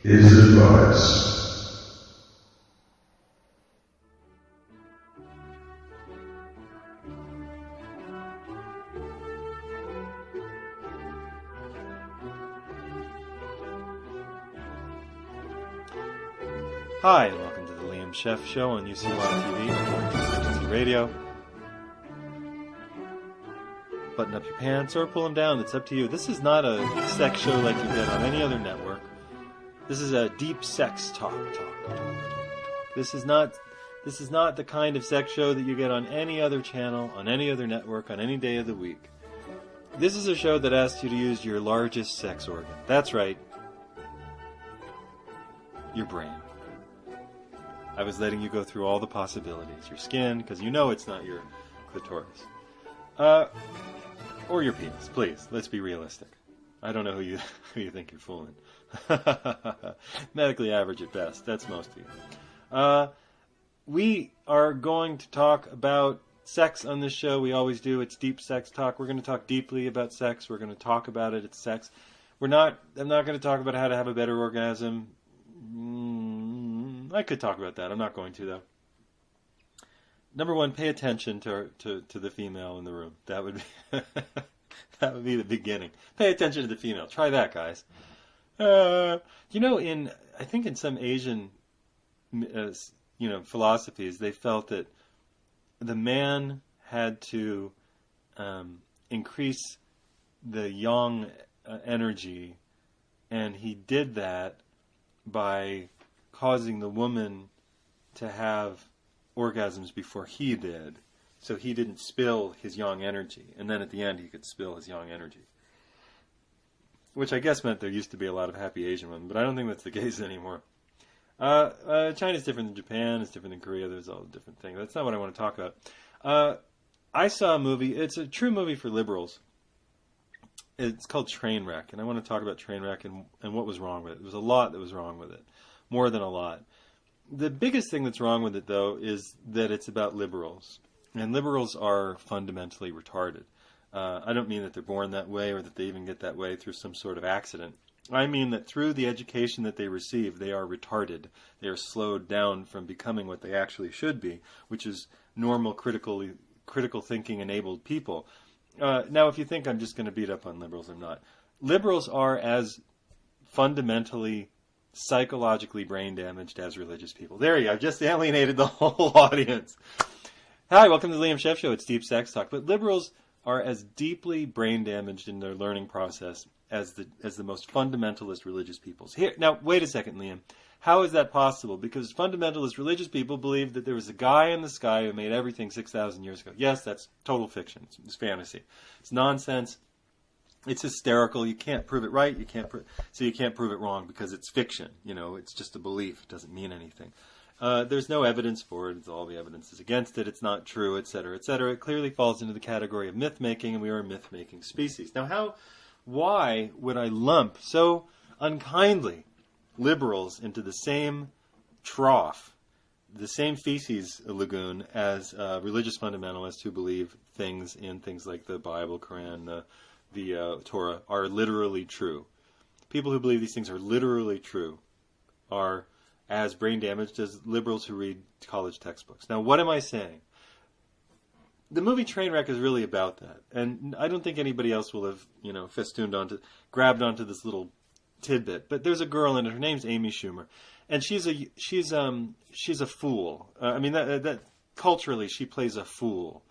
is advised. Hi, and welcome to the Liam Scheff Show on UCY TV or Emergency Radio. Button up your pants or pull them down, it's up to you. This is not a sex show like you get on any other network. This is a Deep.Sex.Talk. This is not the kind of sex show that you get on any other channel, on any other network, on any day of the week. This is a show that asks you to use your largest sex organ. That's right. Your brain. I was letting you go through all the possibilities. Your skin, because you know it's not your clitoris. Or your penis, please. Let's be realistic. I don't know who you think you're fooling. Medically average at best. That's most of you. We are going to talk about sex on this show. We always do. It's Deep Sex Talk. We're going to talk deeply about sex. We're going to talk about it. It's sex. I'm not going to talk about how to have a better orgasm. I could talk about that. I'm not going to, though. Number one, pay attention to the female in the room. That would be that would be the beginning. Pay attention to the female. Try that, guys. I think in some Asian philosophies, they felt that the man had to increase the yang energy, and he did that by causing the woman to have orgasms before he did, so he didn't spill his yang energy, and then at the end he could spill his yang energy. Which I guess meant there used to be a lot of happy Asian women, but I don't think that's the case anymore. China's different than Japan, it's different than Korea, there's all the different things. That's not what I want to talk about. I saw a movie, it's a true movie for liberals. It's called Trainwreck, and I want to talk about Trainwreck and what was wrong with it. There was a lot that was wrong with it. More than a lot. The biggest thing that's wrong with it, though, is that it's about liberals. And liberals are fundamentally retarded. I don't mean that they're born that way or that they even get that way through some sort of accident. I mean that through the education that they receive, they are retarded. They are slowed down from becoming what they actually should be, which is normal, critical thinking enabled people. Now, if you think I'm just going to beat up on liberals, I'm not. Liberals are as fundamentally psychologically brain damaged as religious people. There you go. I've just alienated the whole audience. Hi, welcome to the Liam Scheff Show. It's Deep Sex Talk. But liberals are as deeply brain damaged in their learning process as the most fundamentalist religious peoples. Here, now, wait a second, Liam. How is that possible? Because fundamentalist religious people believe that there was a guy in the sky who made everything 6,000 years ago. Yes, that's total fiction. It's fantasy. It's nonsense. It's hysterical. You can't prove it right. You can't prove it wrong because it's fiction. It's just a belief. It doesn't mean anything. There's no evidence for it. All the evidence is against it. It's not true, etc., etc. It clearly falls into the category of myth-making, and we are a myth-making species. Now, why would I lump so unkindly liberals into the same trough, the same feces lagoon as religious fundamentalists who believe things in things like the Bible, Quran, the Torah are literally true? People who believe these things are literally true are as brain damaged as liberals who read college textbooks. Now, what am I saying? The movie Trainwreck is really about that, and I don't think anybody else will have, grabbed onto this little tidbit. But there's a girl in it. Her name's Amy Schumer, and she's a fool. That culturally she plays a fool,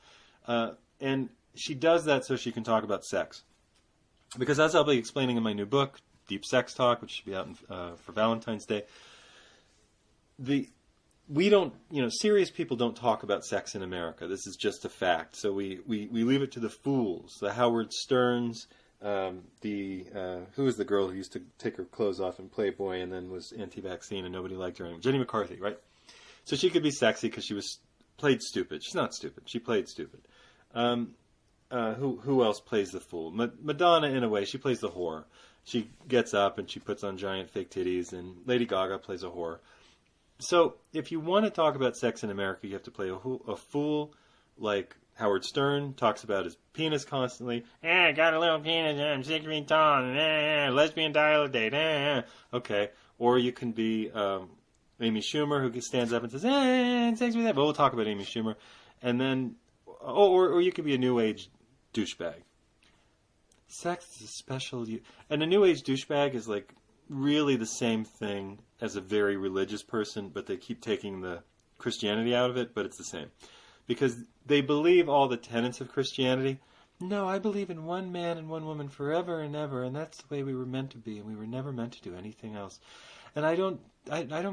and she does that so she can talk about sex. Because as I'll be explaining in my new book, Deep Sex Talk, which should be out for Valentine's Day, serious people don't talk about sex in America. This is just a fact. So we leave it to the fools, the Howard Sterns, who was the girl who used to take her clothes off in Playboy and then was anti-vaccine and nobody liked her anymore? Jenny McCarthy, right? So she could be sexy because she played stupid. She's not stupid. She played stupid. Who else plays the fool? Madonna, in a way, she plays the whore. She gets up and she puts on giant fake titties, and Lady Gaga plays a whore. So if you want to talk about sex in America, you have to play a fool like Howard Stern talks about his penis constantly. I got a little penis, I'm 6 feet tall, lesbian dilate, okay. Or you can be Amy Schumer, who stands up and says, sex with that. But we'll talk about Amy Schumer. And then, or you could be a New Age douchebag. Sex is a special... And a New Age douchebag is like really the same thing as a very religious person, but they keep taking the Christianity out of it, but it's the same. Because they believe all the tenets of Christianity. No, I believe in one man and one woman forever and ever, and that's the way we were meant to be, and we were never meant to do anything else. And I don't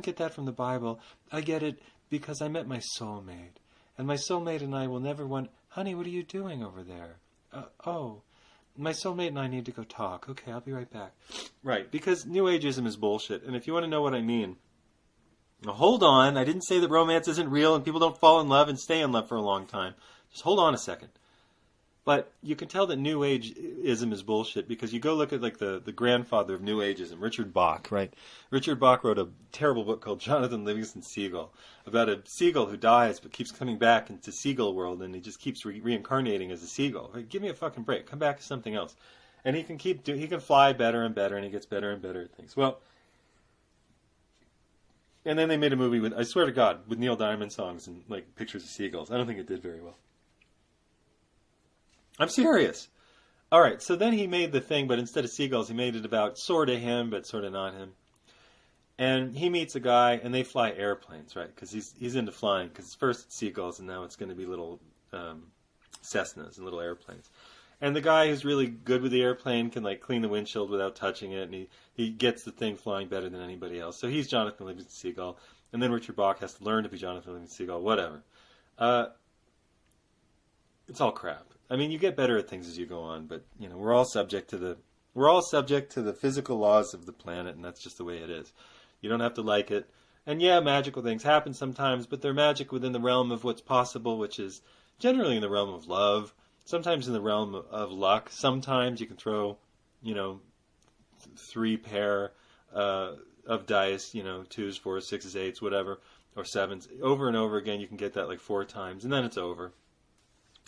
get that from the Bible. I get it because I met my soulmate. And my soulmate and I will never want... Honey, what are you doing over there? My soulmate and I need to go talk. Okay, I'll be right back. Right, because New Ageism is bullshit. And if you want to know what I mean... Now, hold on. I didn't say that romance isn't real and people don't fall in love and stay in love for a long time. Just hold on a second. But you can tell that New Ageism is bullshit because you go look at like the grandfather of New Ageism, Richard Bach, right? Richard Bach wrote a terrible book called Jonathan Livingston Seagull about a seagull who dies but keeps coming back into seagull world and he just keeps reincarnating as a seagull. Like, give me a fucking break. Come back to something else. And he can he can fly better and better and he gets better and better at things. Well, and then they made a movie with, I swear to God, with Neil Diamond songs and like pictures of seagulls. I don't think it did very well. I'm serious. All right, so then he made the thing, but instead of seagulls, he made it about sort of him, but sort of not him. And he meets a guy, and they fly airplanes, right? Because he's into flying. Because first it's seagulls, and now it's going to be little Cessnas and little airplanes. And the guy who's really good with the airplane can like clean the windshield without touching it, and he gets the thing flying better than anybody else. So he's Jonathan Livingston Seagull, and then Richard Bach has to learn to be Jonathan Livingston Seagull. Whatever. It's all crap. I mean, you get better at things as you go on, but you know we're all subject to the physical laws of the planet, and that's just the way it is. You don't have to like it. And yeah, magical things happen sometimes, but they're magic within the realm of what's possible, which is generally in the realm of love. Sometimes in the realm of luck. Sometimes you can throw, 3 pair of dice, 2s, 4s, 6s, 8s, whatever, or 7s. Over and over again, you can get that like 4 times, and then it's over.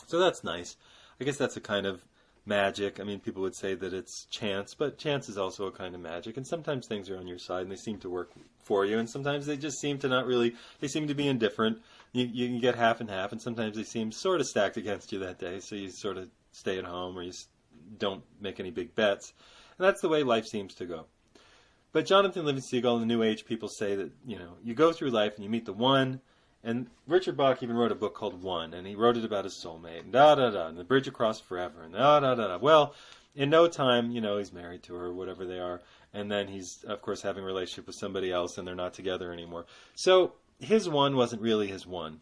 So that's nice. I guess that's a kind of magic. I mean, people would say that it's chance, but chance is also a kind of magic. And sometimes things are on your side, and they seem to work for you, and sometimes they just seem to not really, they seem to be indifferent. You can get half and half, and sometimes they seem sort of stacked against you that day, so you sort of stay at home or you don't make any big bets. And that's the way life seems to go. But Jonathan Livingston Seagull and the New Age people say that, you go through life and you meet the one, and Richard Bach even wrote a book called One, and he wrote it about his soulmate, and and the bridge across forever, and Well, in no time, he's married to her, or whatever they are, and then he's, of course, having a relationship with somebody else, and they're not together anymore. So his one wasn't really his one.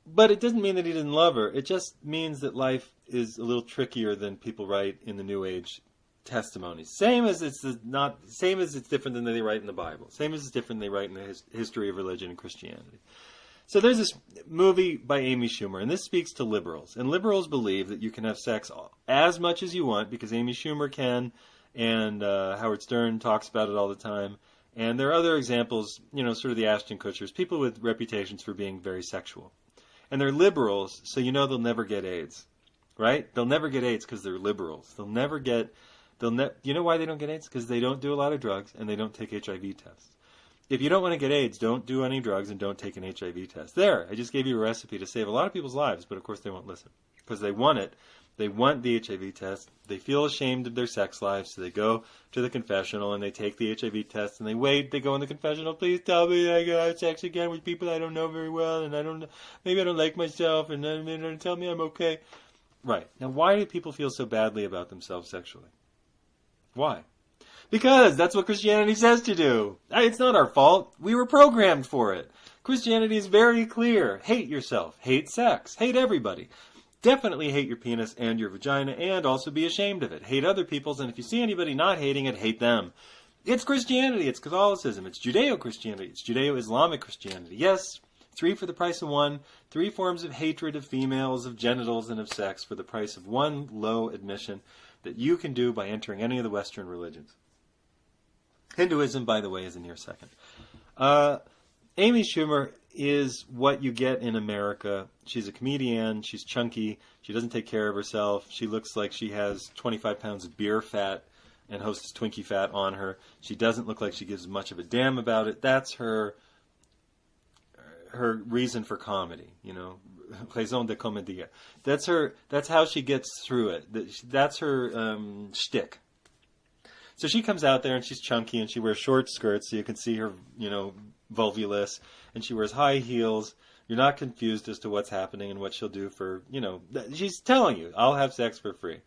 But it doesn't mean that he didn't love her. It just means that life is a little trickier than people write in the New Age testimonies. Same as it's different than they write in the Bible. Same as it's different than they write in the history of religion and Christianity. So there's this movie by Amy Schumer, and this speaks to liberals. And liberals believe that you can have sex as much as you want because Amy Schumer can, and Howard Stern talks about it all the time. And there are other examples, sort of the Ashton Kutchers, people with reputations for being very sexual. And they're liberals, so they'll never get AIDS, right? They'll never get AIDS because they're liberals. You know why they don't get AIDS? Because they don't do a lot of drugs and they don't take HIV tests. If you don't want to get AIDS, don't do any drugs and don't take an HIV test. There, I just gave you a recipe to save a lot of people's lives, but of course they won't listen because they want it. They want the HIV test. They feel ashamed of their sex life, so they go to the confessional and they take the HIV test and they wait. They go in the confessional. Please tell me I can have sex again with people I don't know very well, and maybe I don't like myself, and then tell me I'm okay. Right. Now, why do people feel so badly about themselves sexually? Why? Because that's what Christianity says to do. It's not our fault. We were programmed for it. Christianity is very clear. Hate yourself. Hate sex. Hate everybody. Definitely hate your penis and your vagina, and also be ashamed of it. Hate other people's, and if you see anybody not hating it, hate them. It's Christianity. It's Catholicism. It's Judeo-Christianity. It's Judeo-Islamic Christianity. Yes, 3 for the price of 1. 3 forms of hatred of females, of genitals, and of sex for the price of 1 low admission that you can do by entering any of the Western religions. Hinduism, by the way, is a near second. Amy Schumer is what you get in America. She's a comedian. She's chunky. She doesn't take care of herself. She looks like she has 25 pounds of beer fat and Hostess Twinkie fat on her. She doesn't look like she gives much of a damn about it. That's her reason for comedy, you know, raison de comédie. That's her. That's how she gets through it. That's her shtick. So she comes out there and she's chunky and she wears short skirts so you can see her, you know, volvulus, and she wears high heels. You're not confused as to what's happening and what she'll do for, you know, she's telling you, I'll have sex for free.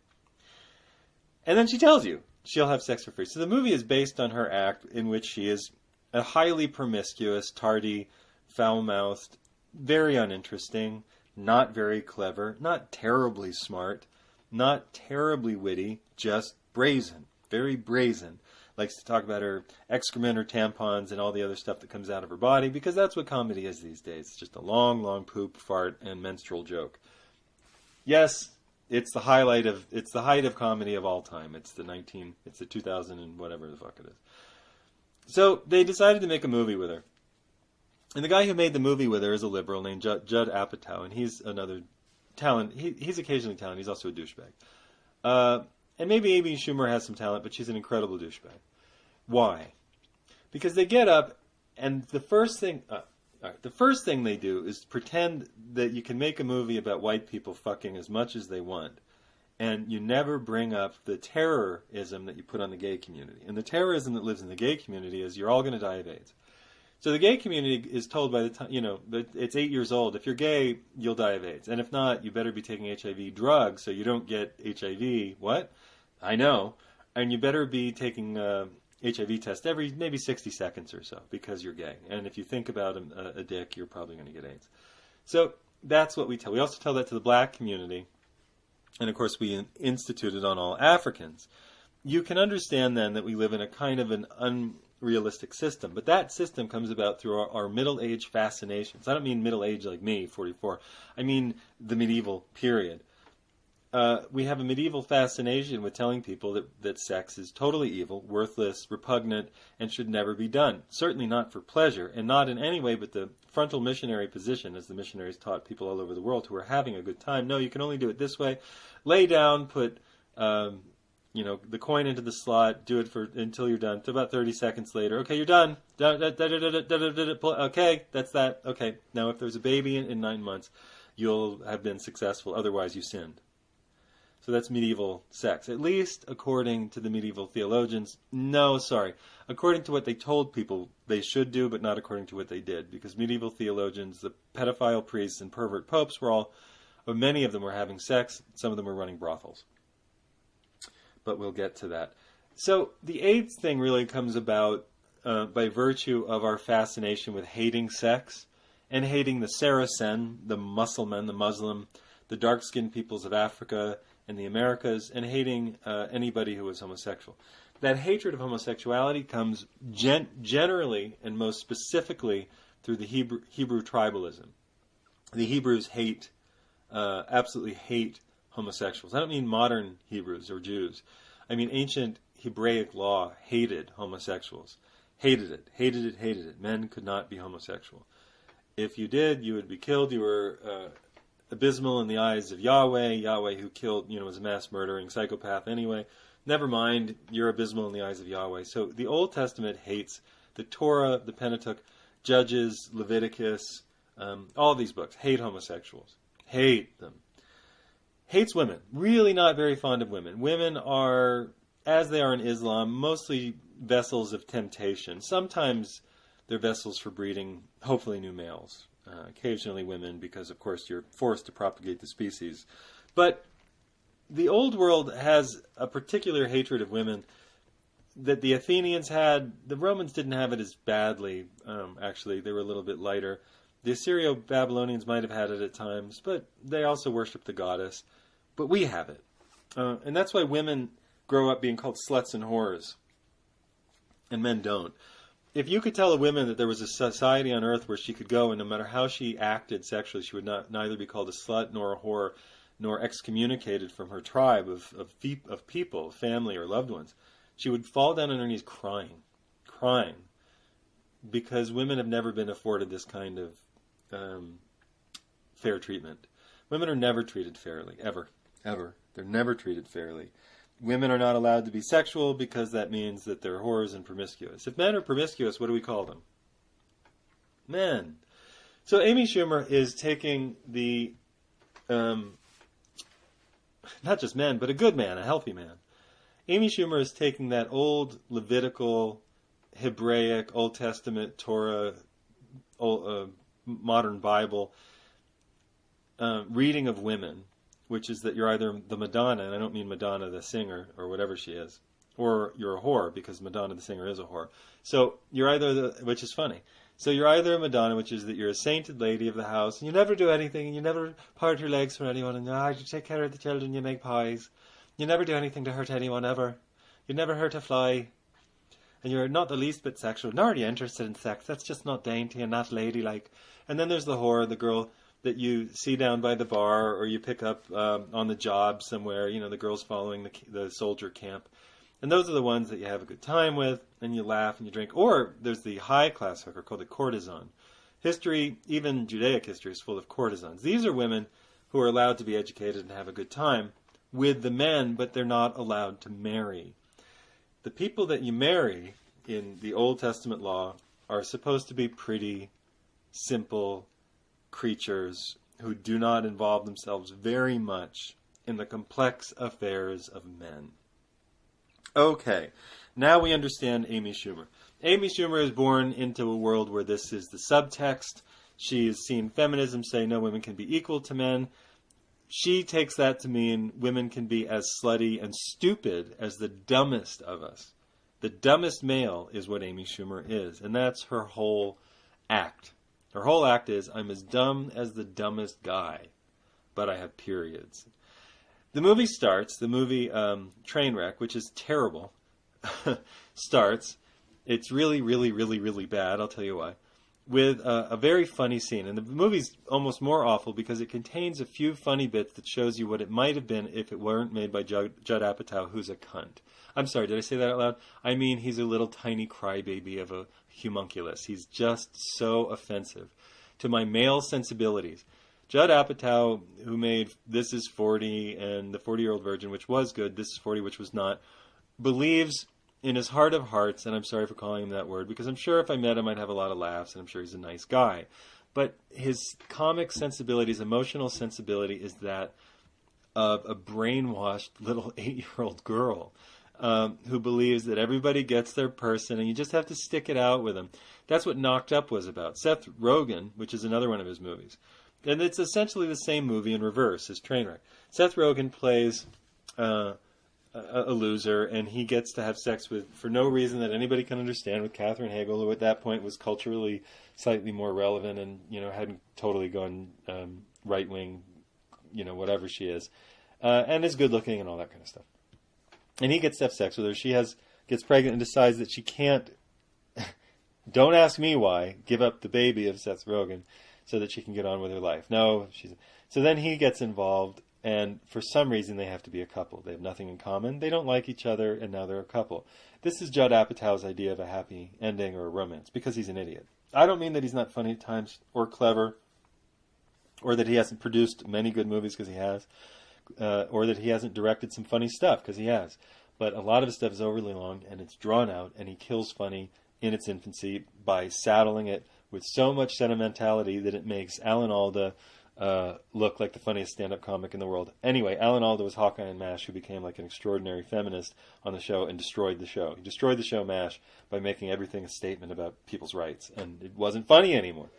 And then she tells you she'll have sex for free. So the movie is based on her act in which she is a highly promiscuous, tardy, foul-mouthed, very uninteresting, not very clever, not terribly smart, not terribly witty, just brazen, very brazen. Likes to talk about her excrement, her tampons, and all the other stuff that comes out of her body, because that's what comedy is these days. It's just a long, long poop, fart, and menstrual joke. Yes, it's the height of comedy of all time. It's the 2000 and whatever the fuck it is. So they decided to make a movie with her. And the guy who made the movie with her is a liberal named Judd Apatow, and he's another talent. He's occasionally talented. He's also a douchebag. And maybe Amy Schumer has some talent, but she's an incredible douchebag. Why? Because they get up, and the first thing they do is pretend that you can make a movie about white people fucking as much as they want, and you never bring up the terrorism that you put on the gay community. And the terrorism that lives in the gay community is you're all going to die of AIDS. So the gay community is told by the time, you know, it's 8 years old. If you're gay, you'll die of AIDS. And if not, you better be taking HIV drugs so you don't get HIV. What? I know. And you better be taking HIV test every maybe 60 seconds or so because you're gay. And if you think about a dick, you're probably going to get AIDS. So that's what we tell. We also tell that to the black community. And of course, we institute it on all Africans. You can understand then that we live in a kind of an unrealistic system. But that system comes about through our middle age fascinations. I don't mean middle age like me, 44. I mean the medieval period. We have a medieval fascination with telling people that sex is totally evil, worthless, repugnant, and should never be done. Certainly not for pleasure, and not in any way but the frontal missionary position, as the missionaries taught people all over the world who are having a good time. No, you can only do it this way. Lay down, put the coin into the slot, do it until you're done. To about 30 seconds later, okay, you're done. Okay, that's that. Okay, now if there's a baby in 9 months, you'll have been successful. Otherwise, you sinned. So that's medieval sex, at least according to the medieval theologians. No, sorry. According to what they told people they should do, but not according to what they did. Because medieval theologians, the pedophile priests and pervert popes many of them were having sex. Some of them were running brothels. But we'll get to that. So the AIDS thing really comes about by virtue of our fascination with hating sex and hating the Saracen, the Mussulman, the Muslim, the dark-skinned peoples of Africa and the Americas, and hating anybody who was homosexual. That hatred of homosexuality comes generally and most specifically through the Hebrew tribalism. The Hebrews absolutely hate homosexuals. I don't mean modern Hebrews or Jews. I mean ancient Hebraic law hated homosexuals. Hated it. Men could not be homosexual. If you did, you would be killed. You were abysmal in the eyes of Yahweh. Yahweh who killed, was a mass murdering psychopath anyway. Never mind, you're abysmal in the eyes of Yahweh. So the Old Testament hates the Torah, the Pentateuch, Judges, Leviticus, all these books hate homosexuals. Hate them. Hates women. Really not very fond of women. Women are, as they are in Islam, mostly vessels of temptation. Sometimes they're vessels for breeding, hopefully, new males. Occasionally women, because, of course, you're forced to propagate the species. But the old world has a particular hatred of women that the Athenians had. The Romans didn't have it as badly, actually. They were a little bit lighter. The Assyro-Babylonians might have had it at times, but they also worshiped the goddess. But we have it. And that's why women grow up being called sluts and whores, and men don't. If you could tell a woman that there was a society on earth where she could go and no matter how she acted sexually, she would neither be called a slut nor a whore, nor excommunicated from her tribe of people, family or loved ones, she would fall down on her knees crying, because women have never been afforded this kind of fair treatment. Women are never treated fairly, ever. They're never treated fairly. Women are not allowed to be sexual because that means that they're whores and promiscuous. If men are promiscuous, what do we call them? Men. So Amy Schumer is taking the, not just men, but a good man, a healthy man. Amy Schumer is taking that old Levitical, Hebraic, Old Testament, Torah, modern Bible reading of women, which is that you're either the Madonna, and I don't mean Madonna the singer or whatever she is, or you're a whore because Madonna the singer is a whore. So you're either which is funny. So you're either a Madonna, which is that you're a sainted lady of the house, and you never do anything, and you never part your legs for anyone, and you take care of the children, you make pies. You never do anything to hurt anyone, ever. You never hurt a fly. And you're not the least bit sexual, nor are you interested in sex. That's just not dainty and not ladylike. And then there's the whore, the girl that you see down by the bar, or you pick up on the job somewhere, the girls following the soldier camp. And those are the ones that you have a good time with, and you laugh and you drink. Or there's the high-class hooker called the courtesan. History, even Judaic history, is full of courtesans. These are women who are allowed to be educated and have a good time with the men, but they're not allowed to marry. The people that you marry in the Old Testament law are supposed to be pretty, simple creatures who do not involve themselves very much in the complex affairs of men. Okay, now we understand Amy Schumer. Amy Schumer is born into a world where this is the subtext. She has seen feminism say no, women can be equal to men. She takes that to mean women can be as slutty and stupid as the dumbest of us. The dumbest male is what Amy Schumer is, and that's her whole act. Her whole act is, I'm as dumb as the dumbest guy, but I have periods. The movie starts, Trainwreck, which is terrible, starts. It's really, really, really, really bad, I'll tell you why. With a very funny scene. And the movie's almost more awful because it contains a few funny bits that shows you what it might have been if it weren't made by Judd Apatow, who's a cunt. I'm sorry, did I say that out loud? I mean, he's a little tiny crybaby of a homunculus. He's just so offensive to my male sensibilities. Judd Apatow, who made This Is 40 and The 40-Year-Old Virgin, which was good, This Is 40, which was not, believes in his heart of hearts, and I'm sorry for calling him that word, because I'm sure if I met him I'd have a lot of laughs, and I'm sure he's a nice guy. But his comic sensibility, his emotional sensibility is that of a brainwashed little 8-year-old girl who believes that everybody gets their person, and you just have to stick it out with them. That's what Knocked Up was about. Seth Rogen, which is another one of his movies. And it's essentially the same movie in reverse as Trainwreck. Seth Rogen plays a loser, and he gets to have sex with, for no reason that anybody can understand, with Katherine Hagel, who at that point was culturally slightly more relevant and, hadn't totally gone right-wing, whatever she is, and is good-looking and all that kind of stuff. And he gets to have sex with her. She gets pregnant and decides that she can't, don't ask me why, give up the baby of Seth Rogen so that she can get on with her life. No, so then he gets involved. And for some reason, they have to be a couple. They have nothing in common. They don't like each other, and now they're a couple. This is Judd Apatow's idea of a happy ending or a romance, because he's an idiot. I don't mean that he's not funny at times or clever, or that he hasn't produced many good movies, because he has, or that he hasn't directed some funny stuff, because he has. But a lot of his stuff is overly long, and it's drawn out, and he kills funny in its infancy by saddling it with so much sentimentality that it makes Alan Alda look like the funniest stand-up comic in the world. Anyway, Alan Alda was Hawkeye and MASH, who became like an extraordinary feminist on the show and destroyed the show. He destroyed the show MASH by making everything a statement about people's rights, and it wasn't funny anymore.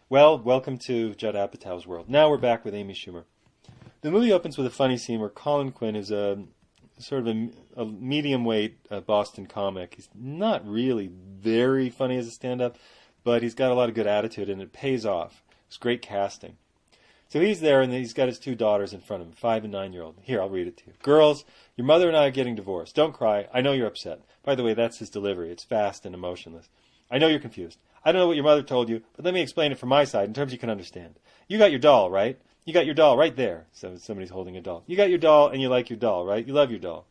Well, welcome to Judd Apatow's world. Now we're back with Amy Schumer. The movie opens with a funny scene where Colin Quinn, who's a sort of a medium-weight Boston comic, he's not really very funny as a stand-up, but he's got a lot of good attitude, and it pays off. It's great casting. So he's there, and he's got his two daughters in front of him, 5 and 9-year-old. Here, I'll read it to you. Girls, your mother and I are getting divorced. Don't cry. I know you're upset. By the way, that's his delivery. It's fast and emotionless. I know you're confused. I don't know what your mother told you, but let me explain it from my side in terms you can understand. You got your doll, right? You got your doll right there. So somebody's holding a doll. You got your doll, and you like your doll, right? You love your doll.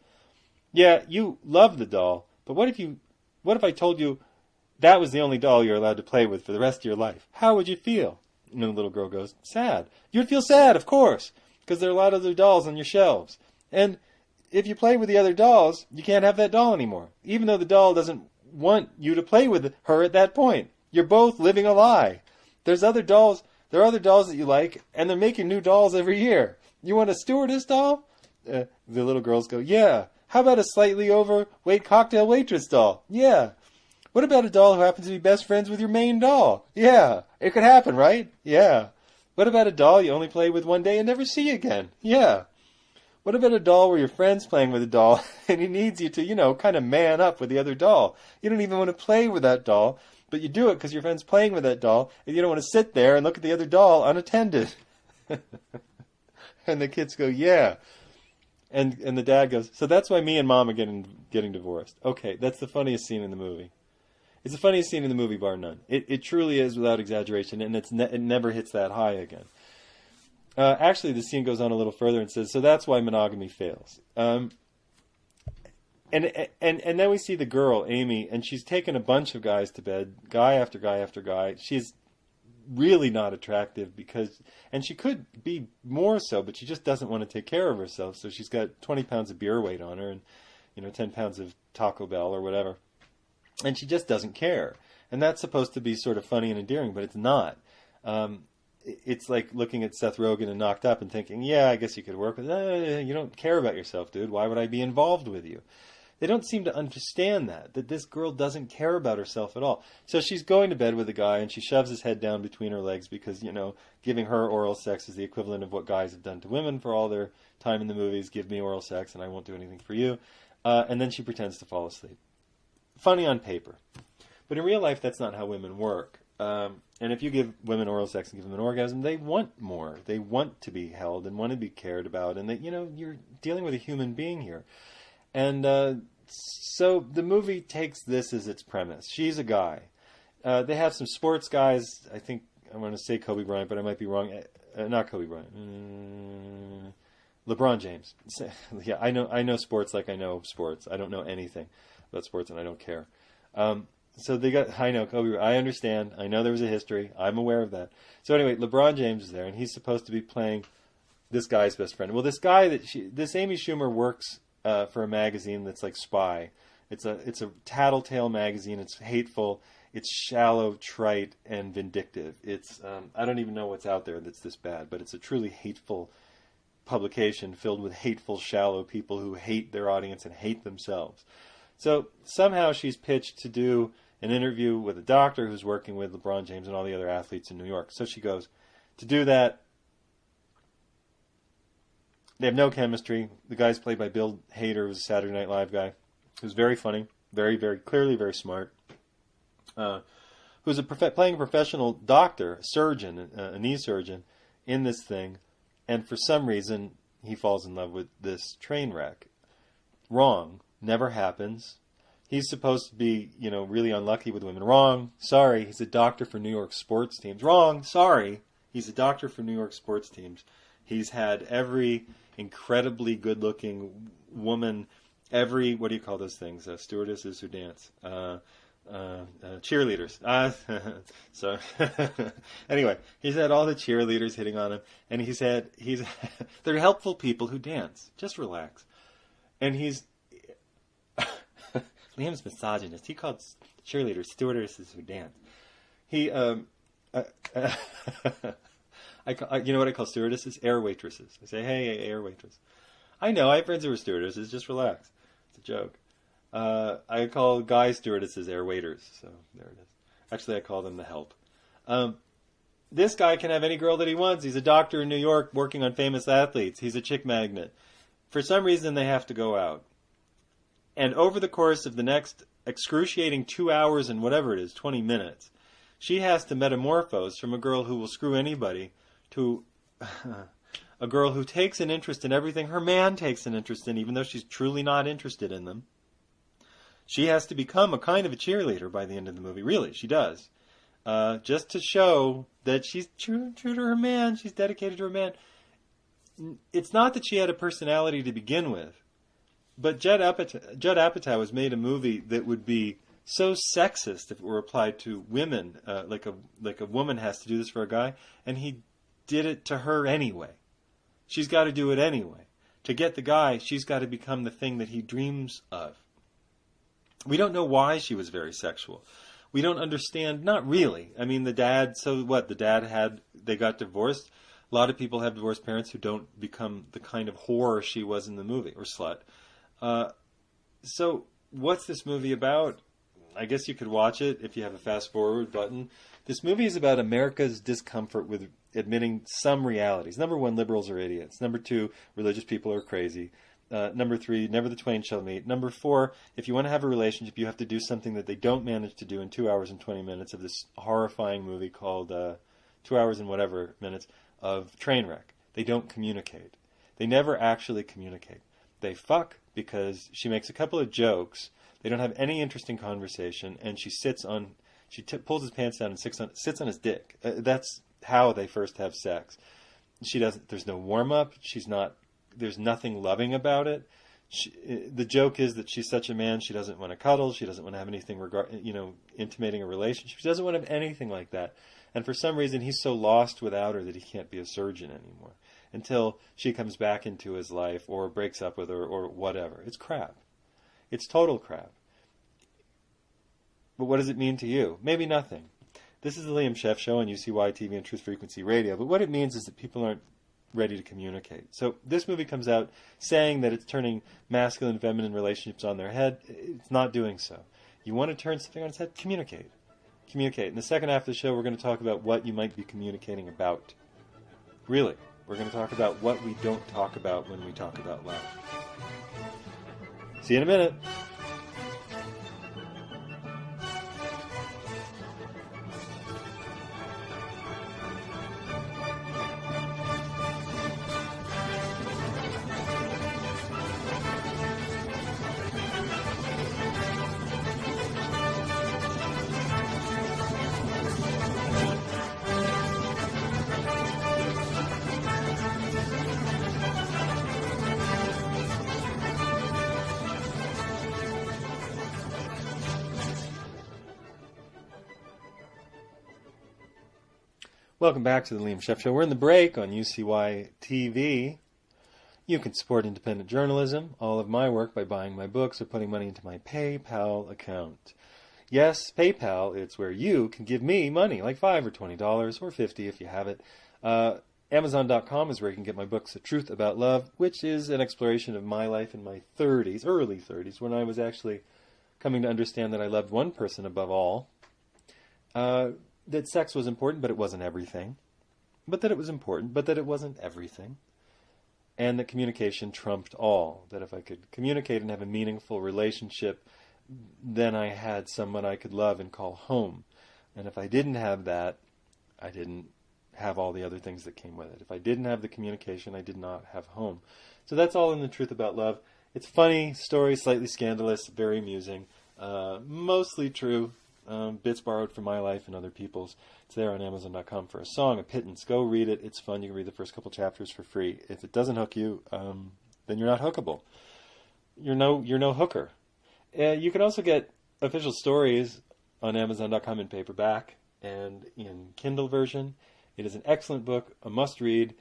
Yeah, you love the doll, but what if I told you that was the only doll you're allowed to play with for the rest of your life? How would you feel? And the little girl goes, sad. You'd feel sad, of course, because there are a lot of other dolls on your shelves. And if you play with the other dolls, you can't have that doll anymore, even though the doll doesn't want you to play with her at that point. You're both living a lie. There are other dolls that you like, and they're making new dolls every year. You want a stewardess doll? The little girls go, yeah. How about a slightly overweight cocktail waitress doll? Yeah. What about a doll who happens to be best friends with your main doll? Yeah. It could happen, right? Yeah. What about a doll you only play with one day and never see again? Yeah. What about a doll where your friend's playing with a doll and he needs you to, kind of man up with the other doll? You don't even want to play with that doll, but you do it because your friend's playing with that doll and you don't want to sit there and look at the other doll unattended. And the kids go, yeah. And the dad goes, so that's why me and mom are getting divorced. Okay, that's the funniest scene in the movie. It's the funniest scene in the movie, bar none. It truly is, without exaggeration, and it never hits that high again. Actually, the scene goes on a little further and says, so that's why monogamy fails. And then we see the girl, Amy, and she's taken a bunch of guys to bed, guy after guy after guy. She's really not attractive and she could be more so, but she just doesn't want to take care of herself. So she's got 20 pounds of beer weight on her and, 10 pounds of Taco Bell or whatever. And she just doesn't care. And that's supposed to be sort of funny and endearing, but it's not. It's like looking at Seth Rogen and Knocked Up and thinking, yeah, I guess you could work with you don't care about yourself, dude. Why would I be involved with you? They don't seem to understand that this girl doesn't care about herself at all. So she's going to bed with a guy, and she shoves his head down between her legs because, giving her oral sex is the equivalent of what guys have done to women for all their time in the movies. Give me oral sex, and I won't do anything for you. And then she pretends to fall asleep. Funny on paper. But in real life, that's not how women work. And if you give women oral sex and give them an orgasm, they want more. They want to be held and want to be cared about. And, you're dealing with a human being here. And so the movie takes this as its premise. She's a guy. They have some sports guys. I think I want to say Kobe Bryant, but I might be wrong. Not Kobe Bryant. LeBron James. Yeah, I know sports like I know sports. I don't know anything about sports, and I don't care. So I know Kobe. I understand. I know there was a history. I'm aware of that. So anyway, LeBron James is there, and he's supposed to be playing this guy's best friend. Well, this Amy Schumer works for a magazine that's like Spy. It's a tattletale magazine. It's hateful. It's shallow, trite, and vindictive. It's I don't even know what's out there that's this bad, but it's a truly hateful publication filled with hateful, shallow people who hate their audience and hate themselves. So somehow she's pitched to do an interview with a doctor who's working with LeBron James and all the other athletes in New York. So she goes to do that. They have no chemistry. The guy's played by Bill Hader, who's a Saturday Night Live guy, who's very funny, very, very clearly very smart, who's playing a professional doctor, a surgeon, a knee surgeon in this thing, and for some reason he falls in love with this Trainwreck. Wrong. Never happens. He's supposed to be, really unlucky with women. Wrong. Sorry. He's a doctor for New York sports teams. Wrong. Sorry. He's a doctor for New York sports teams. He's had every incredibly good-looking woman, what do you call those things? Stewardesses who dance. Cheerleaders. So anyway, he's had all the cheerleaders hitting on him, and they're helpful people who dance. Just relax. And Liam's misogynist. He called cheerleaders stewardesses who dance. You know what I call stewardesses? Air waitresses. I say, hey, air waitress. I know, I have friends who are stewardesses. Just relax. It's a joke. I call guy stewardesses air waiters. So there it is. Actually, I call them the help. This guy can have any girl that he wants. He's a doctor in New York working on famous athletes. He's a chick magnet. For some reason, they have to go out. And over the course of the next excruciating 2 hours and whatever it is, 20 minutes, she has to metamorphose from a girl who will screw anybody to a girl who takes an interest in everything her man takes an interest in, even though she's truly not interested in them. She has to become a kind of a cheerleader by the end of the movie. Really, she does. Just to show that she's true to her man. She's dedicated to her man. It's not that she had a personality to begin with. But Judd Apatow has made a movie that would be so sexist if it were applied to women, like a woman has to do this for a guy, and he did it to her anyway. She's got to do it anyway. To get the guy, she's got to become the thing that he dreams of. We don't know why she was very sexual. We don't understand, not really. I mean, the dad, so what? The dad they got divorced. A lot of people have divorced parents who don't become the kind of whore she was in the movie, or slut. So what's this movie about? I guess you could watch it if you have a fast forward button. This movie is about America's discomfort with admitting some realities. Number one, liberals are idiots. Number two, religious people are crazy. Number three, never the twain shall meet. Number four, if you want to have a relationship, you have to do something that they don't manage to do in 2 hours and 20 minutes of this horrifying movie called 2 hours and whatever minutes of Trainwreck. They don't communicate. They never actually communicate. They fuck because she makes a couple of jokes. They don't have any interesting conversation, and she pulls his pants down and sits on his dick. That's how they first have sex. There's no warm up. There's nothing loving about it. The joke is that she's such a man, she doesn't want to cuddle. She doesn't want to have anything intimating a relationship. She doesn't want to have anything like that. And for some reason, he's so lost without her that he can't be a surgeon anymore until she comes back into his life or breaks up with her or whatever. It's crap. It's total crap. But what does it mean to you? Maybe nothing. This is the Liam Scheff Show on UCY TV and Truth Frequency Radio. But what it means is that people aren't ready to communicate. So this movie comes out saying that it's turning masculine and feminine relationships on their head. It's not doing so. You want to turn something on its head? Communicate. Communicate. In the second half of the show, we're going to talk about what you might be communicating about. Really. We're going to talk about what we don't talk about when we talk about love. See you in a minute. Welcome back to the Liam Scheff Show. We're in the break on UCY TV. You can support independent journalism, all of my work, by buying my books or putting money into my PayPal account. Yes, PayPal, it's where you can give me money, like $5 or $20 or $50 if you have it. Amazon.com is where you can get my books, The Truth About Love, which is an exploration of my life in my 30s, early 30s, when I was actually coming to understand that I loved one person above all. That sex was important, but it wasn't everything. But that it was important, but that it wasn't everything. And that communication trumped all. That if I could communicate and have a meaningful relationship, then I had someone I could love and call home. And if I didn't have that, I didn't have all the other things that came with it. If I didn't have the communication, I did not have home. So that's all in The Truth About Love. It's funny story, slightly scandalous, very amusing, mostly true. Bits borrowed from my life and other people's. It's there on Amazon.com for a song, a pittance. Go read it. It's fun. You can read the first couple chapters for free. If it doesn't hook you, then you're not hookable. You're no hooker. You can also get official stories on Amazon.com in paperback and in Kindle version. It is an excellent book, a must-read.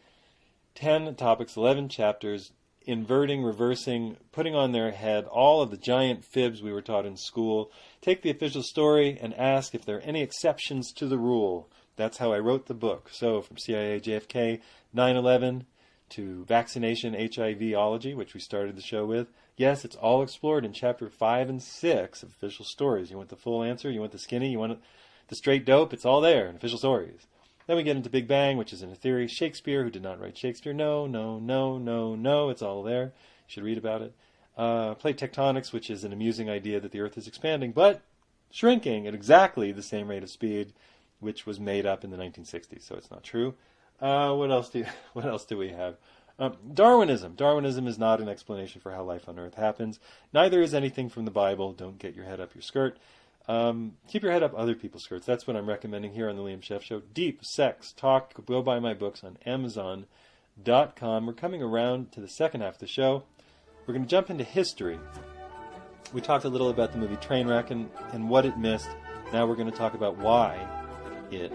10 topics, 11 chapters, inverting, reversing, putting on their head all of the giant fibs we were taught in school. Take the official story and ask if there are any exceptions to the rule. That's how I wrote the book. So from CIA, JFK, 9/11 to vaccination, HIVology, which we started the show with. Yes, it's all explored in chapter 5 and 6 of official stories. You want the full answer? You want the skinny? You want the straight dope? It's all there in official stories. Then we get into Big Bang, which is in a theory. Shakespeare, who did not write Shakespeare. No. It's all there. You should read about it. Plate tectonics, which is an amusing idea that the Earth is expanding, but shrinking at exactly the same rate of speed, which was made up in the 1960s, so it's not true. What else do we have? Darwinism. Darwinism is not an explanation for how life on Earth happens. Neither is anything from the Bible. Don't get your head up your skirt. Keep your head up other people's skirts. That's what I'm recommending here on the Liam Scheff Show. Deep.Sex.Talk. Go buy my books on Amazon.com. We're coming around to the second half of the show. We're going to jump into history. We talked a little about the movie Trainwreck and what it missed. Now we're going to talk about why it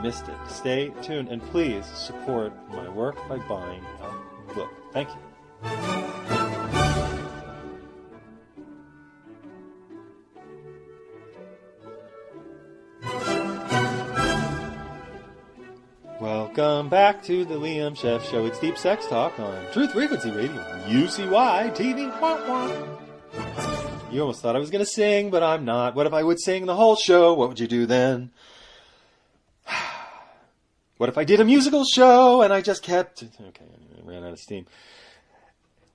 missed it. Stay tuned and please support my work by buying a book. Thank you. Welcome back to the Liam Scheff Show. It's Deep Sex Talk on Truth Frequency Radio, UCY TV. You almost thought I was going to sing, but I'm not. What if I would sing the whole show? What would you do then? What if I did a musical show and I just kept... Okay, I ran out of steam.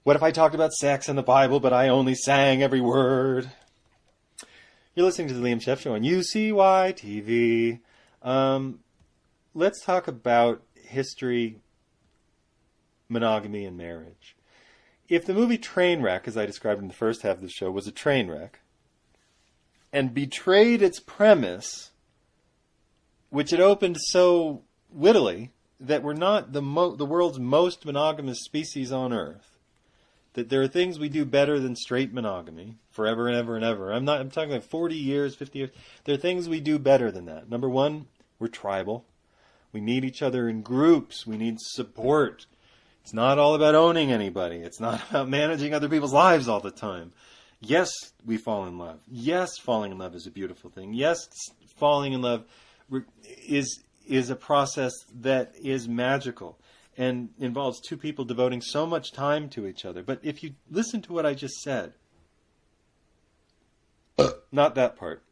What if I talked about sex and the Bible, but I only sang every word? You're listening to the Liam Scheff Show on UCY TV. Let's talk about history, monogamy, and marriage. If the movie Trainwreck, as I described in the first half of the show, was a train wreck, and betrayed its premise, which it opened so wittily that we're not the world's most monogamous species on Earth, that there are things we do better than straight monogamy, forever and ever and ever. I'm talking like 40 years, 50 years. There are things we do better than that. Number one, we're tribal. We need each other in groups. We need support. It's not all about owning anybody. It's not about managing other people's lives all the time. Yes, we fall in love. Yes, falling in love is a beautiful thing. Yes, falling in love is a process that is magical and involves two people devoting so much time to each other. But if you listen to what I just said, not that part,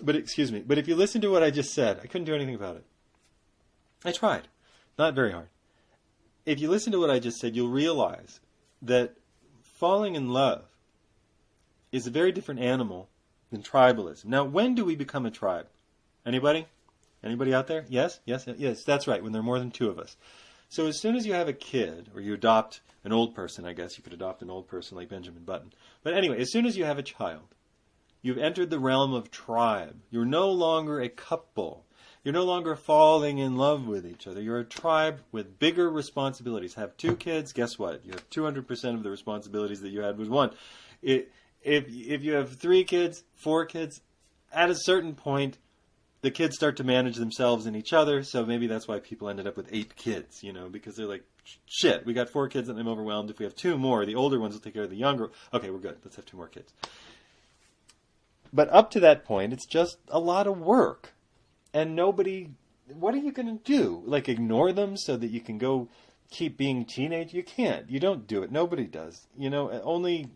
but excuse me, but if you listen to what I just said, I couldn't do anything about it. I tried. Not very hard. If you listen to what I just said, you'll realize that falling in love is a very different animal than tribalism. Now, when do we become a tribe? Anybody? Anybody out there? Yes? Yes? Yes, that's right, when there are more than two of us. So as soon as you have a kid, or you adopt an old person, I guess you could adopt an old person like Benjamin Button. But anyway, as soon as you have a child, you've entered the realm of tribe. You're no longer a couple. You're no longer falling in love with each other. You're a tribe with bigger responsibilities. Have two kids, guess what? You have 200% of the responsibilities that you had with one. If you have 3 kids, 4 kids, at a certain point, the kids start to manage themselves and each other, so maybe that's why people ended up with 8 kids, because they're like, shit, we got 4 kids and I'm overwhelmed. If we have 2 more, the older ones will take care of the younger. Okay, we're good. Let's have 2 more kids. But up to that point, it's just a lot of work. And nobody, what are you going to do? Like ignore them so that you can go keep being teenage? You can't. You don't do it. Nobody does. Only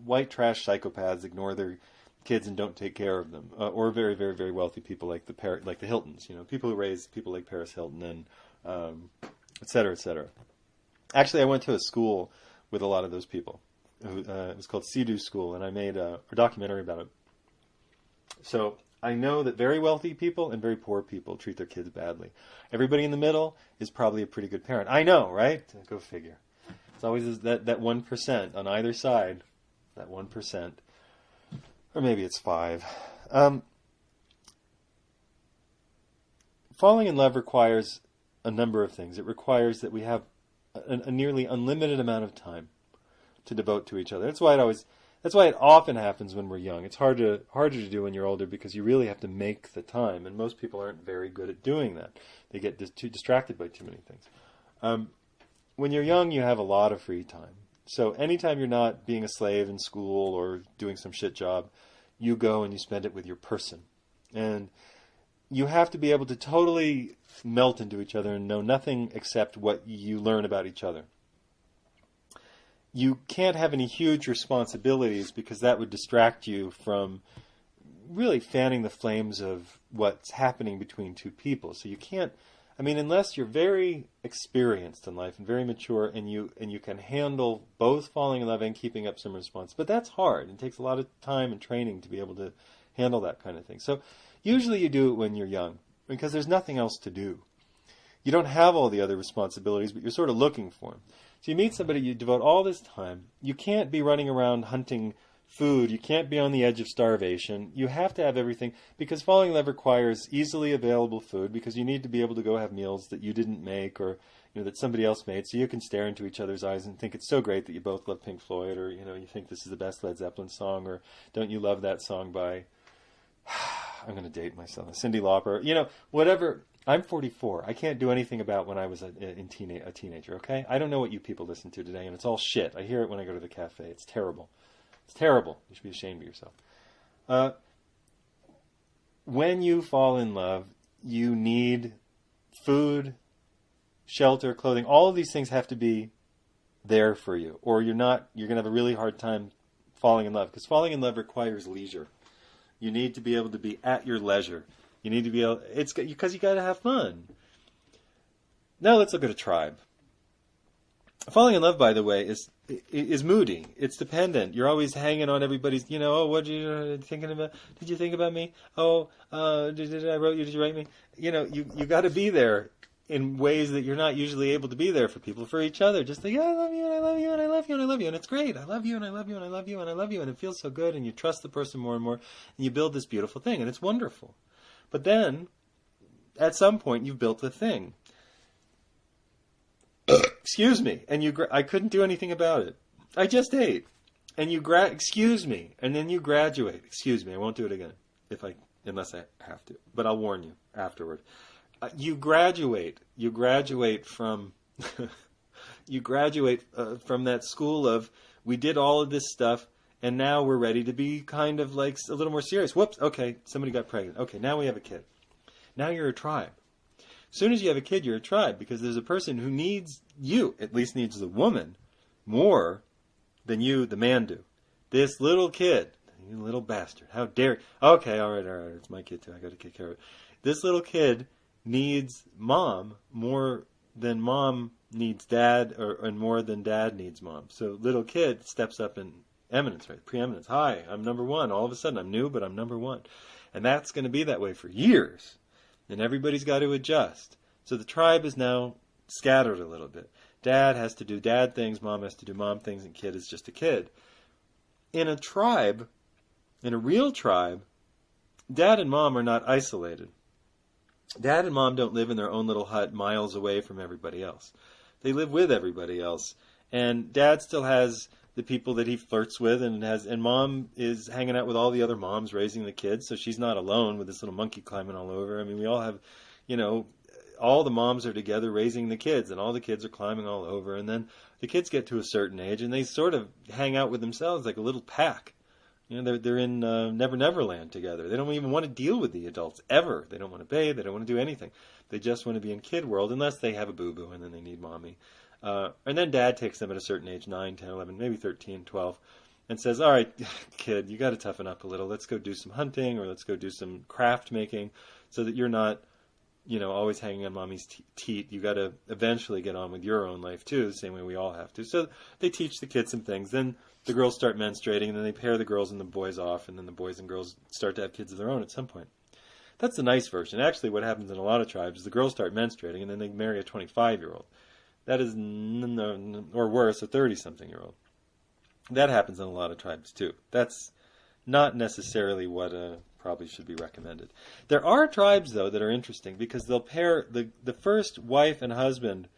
white trash psychopaths ignore their kids and don't take care of them. Or very, very, very wealthy people like the Hiltons. People who raise people like Paris Hilton and et cetera, et cetera. Actually, I went to a school with a lot of those people. It was called Sea-Doo School, and I made a documentary about it. So I know that very wealthy people and very poor people treat their kids badly. Everybody in the middle is probably a pretty good parent. I know, right? Go figure. It's always that 1% on either side. That 1%. Or maybe it's 5. Falling in love requires a number of things. It requires that we have a nearly unlimited amount of time to devote to each other. That's why it often happens when we're young. It's harder to do when you're older because you really have to make the time, and most people aren't very good at doing that. They get too distracted by too many things. When you're young, you have a lot of free time. So anytime you're not being a slave in school or doing some shit job, you go and you spend it with your person. And you have to be able to totally melt into each other and know nothing except what you learn about each other. You can't have any huge responsibilities because that would distract you from really fanning the flames of what's happening between two people. So you can't, unless you're very experienced in life and very mature and you can handle both falling in love and keeping up some response. But that's hard. It takes a lot of time and training to be able to handle that kind of thing. So usually you do it when you're young because there's nothing else to do. You don't have all the other responsibilities, but you're sort of looking for them. So you meet somebody, you devote all this time. You can't be running around hunting food. You can't be on the edge of starvation. You have to have everything because falling in love requires easily available food because you need to be able to go have meals that you didn't make or that somebody else made, so you can stare into each other's eyes and think it's so great that you both love Pink Floyd, or you think this is the best Led Zeppelin song, or don't you love that song by I'm going to date myself, Cyndi Lauper, whatever. I'm 44. I can't do anything about when I was a teenager, okay? I don't know what you people listen to today, and it's all shit. I hear it when I go to the cafe. It's terrible. It's terrible. You should be ashamed of yourself. When you fall in love, you need food, shelter, clothing. All of these things have to be there for you, or you're going to have a really hard time falling in love, because falling in love requires leisure. You need to be able to be at your leisure. You need to be able, it's because you got to have fun. Now let's look at a tribe. Falling in love, by the way, is moody. It's dependent. You're always hanging on everybody's, oh, what did you thinking about? Did you think about me? Oh, did I wrote you? Did you write me? You got to be there in ways that you're not usually able to be there for people, for each other. Just think, I love you, and I love you, and I love you, and I love you, and it's great. I love you, and I love you, and I love you, and I love you, and it feels so good, and you trust the person more and more, and you build this beautiful thing, and it's wonderful. But then, at some point, you've built the thing. Excuse me. And I couldn't do anything about it. I just ate. And excuse me. And then you graduate. Excuse me. I won't do it again. Unless I have to. But I'll warn you afterward. You graduate. You graduate from, from that school of, we did all of this stuff, and now we're ready to be kind of like a little more serious. Whoops, okay, somebody got pregnant. Okay, now we have a kid. Now you're a tribe. As soon as you have a kid, you're a tribe, because there's a person who needs you, at least needs the woman, more than you, the man, do. This little kid, you little bastard, how dare you? Okay, all right, it's my kid too, I got to take care of it. This little kid needs mom more than mom needs dad, and more than dad needs mom. So little kid steps up in eminence, right? Preeminence. Hi, I'm number one. All of a sudden, I'm new, but I'm number one. And that's going to be that way for years. And everybody's got to adjust. So the tribe is now scattered a little bit. Dad has to do dad things, mom has to do mom things, and kid is just a kid. In a tribe, in a real tribe, dad and mom are not isolated. Dad and mom don't live in their own little hut miles away from everybody else. They live with everybody else. And dad still has the people that he flirts with, and mom is hanging out with all the other moms raising the kids, so she's not alone with this little monkey climbing all over. I mean, we all have, all the moms are together raising the kids, and all the kids are climbing all over, and then the kids get to a certain age, and they sort of hang out with themselves like a little pack. They're in Never Never Land together. They don't even want to deal with the adults, ever. They don't want to bathe, they don't want to do anything. They just want to be in kid world, unless they have a boo-boo, and then they need mommy. And then dad takes them at a certain age, 9, 10, 11, maybe 13, 12, and says, all right, kid, you got to toughen up a little. Let's go do some hunting, or let's go do some craft making, so that you're not, always hanging on mommy's teat. You got to eventually get on with your own life, too, the same way we all have to. So they teach the kids some things. Then the girls start menstruating, and then they pair the girls and the boys off, and then the boys and girls start to have kids of their own at some point. That's the nice version. Actually, what happens in a lot of tribes is the girls start menstruating, and then they marry a 25-year-old. That is, or worse, a 30-something-year-old. That happens in a lot of tribes, too. That's not necessarily what probably should be recommended. There are tribes, though, that are interesting, because they'll pair the first wife and husband.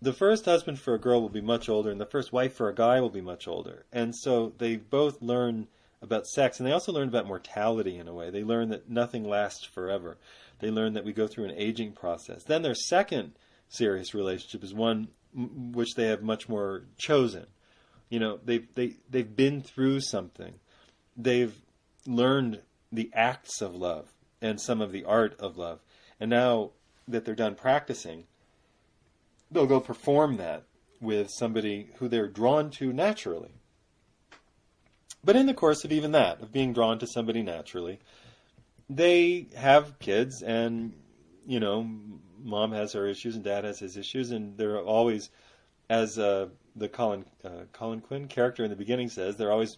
The first husband for a girl will be much older, and the first wife for a guy will be much older. And so they both learn about sex, and they also learn about mortality in a way. They learn that nothing lasts forever. They learn that we go through an aging process. Then their second serious relationship is one which they have much more chosen. They've been through something. They've learned the acts of love and some of the art of love. And now that they're done practicing, they'll go perform that with somebody who they're drawn to naturally. But in the course of even that, of being drawn to somebody naturally, they have kids, and, mom has her issues and dad has his issues, and they're always, as the Colin Quinn character in the beginning says, they're always,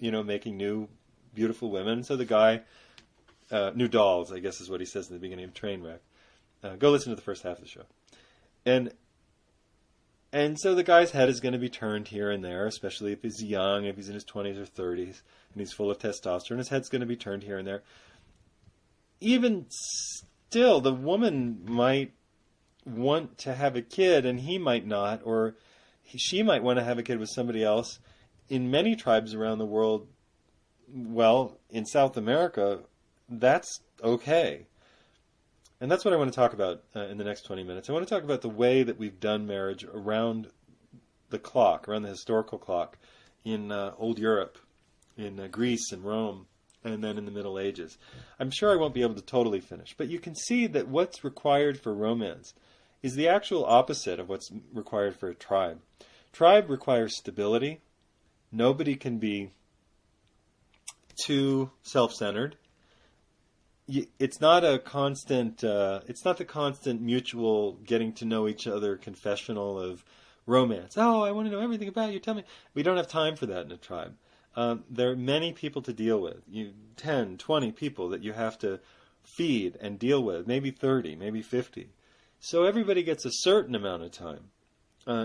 making new, beautiful women. So the guy, new dolls, I guess is what he says in the beginning of Trainwreck. Go listen to the first half of the show. And so the guy's head is going to be turned here and there, especially if he's young, if he's in his 20s or 30s, and he's full of testosterone. His head's going to be turned here and there. Even still, the woman might want to have a kid and he might not, or she might want to have a kid with somebody else. In many tribes around the world, well, in South America, that's okay. And that's what I want to talk about in the next 20 minutes. I want to talk about the way that we've done marriage around the clock, around the historical clock, in old Europe, in Greece and Rome, and then in the Middle Ages. I'm sure I won't be able to totally finish, but you can see that what's required for romance is the actual opposite of what's required for a tribe. Tribe requires stability. Nobody can be too self-centered. It's not a constant, it's not the constant mutual getting to know each other confessional of romance. Oh, I want to know everything about you. Tell me. We don't have time for that in a tribe. There are many people to deal with. 10, 20 people that you have to feed and deal with, maybe 30, maybe 50. So everybody gets a certain amount of time.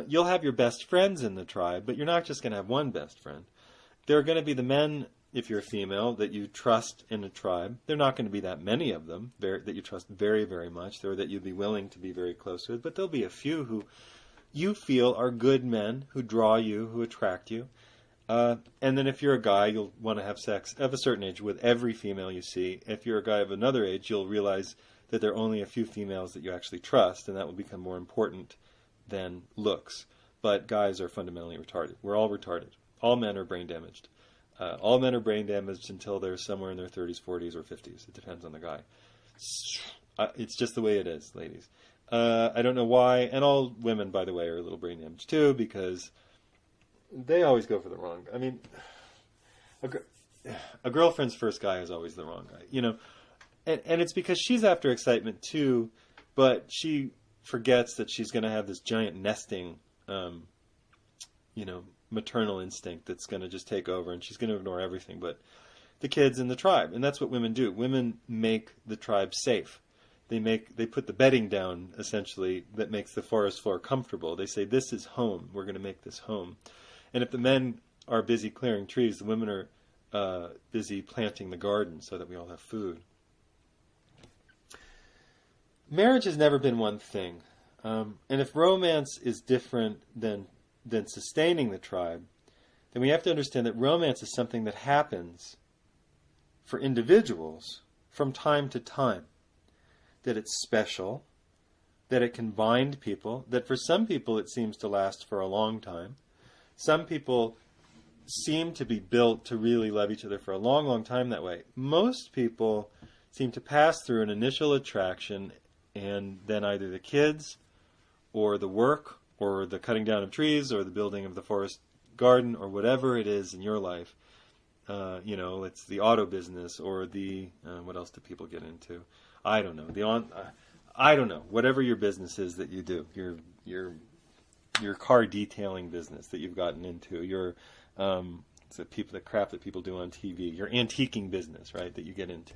You'll have your best friends in the tribe, but you're not just going to have one best friend. There are going to be the men, if you're a female, that you trust in a tribe. There are not going to be that many of them that you trust very, very much, or that you'd be willing to be very close with, but there'll be a few who you feel are good men, who draw you, who attract you. And then if you're a guy, you'll want to have sex of a certain age with every female you see. If you're a guy of another age, you'll realize that there are only a few females that you actually trust, and that will become more important than looks. But guys are fundamentally retarded. We're all retarded. All men are brain damaged. All men are brain damaged until they're somewhere in their 30s, 40s, or 50s. It depends on the guy. It's just the way it is, ladies. I don't know why. And all women, by the way, are a little brain damaged too, because they always go for the wrong. I mean, a girlfriend's first guy is always the wrong guy, you know. And it's because she's after excitement too, but she forgets that she's going to have this giant nesting, maternal instinct that's going to just take over, and she's going to ignore everything but the kids and the tribe. And that's what women do. Women make the tribe safe. They put the bedding down, essentially, that makes the forest floor comfortable. They say, this is home. We're going to make this home. And if the men are busy clearing trees, the women are busy planting the garden so that we all have food. Marriage has never been one thing. And if romance is different than sustaining the tribe, then we have to understand that romance is something that happens for individuals from time to time. That it's special, that it can bind people, that for some people it seems to last for a long time. Some people seem to be built to really love each other for a long, long time that way. Most people seem to pass through an initial attraction, and then either the kids or the work or the cutting down of trees or the building of the forest garden or whatever it is in your life, it's the auto business or the, what else do people get into? I don't know. I don't know. Whatever your business is that you do, your car detailing business that you've gotten into, your the crap that people do on TV, your antiquing business, right, that you get into.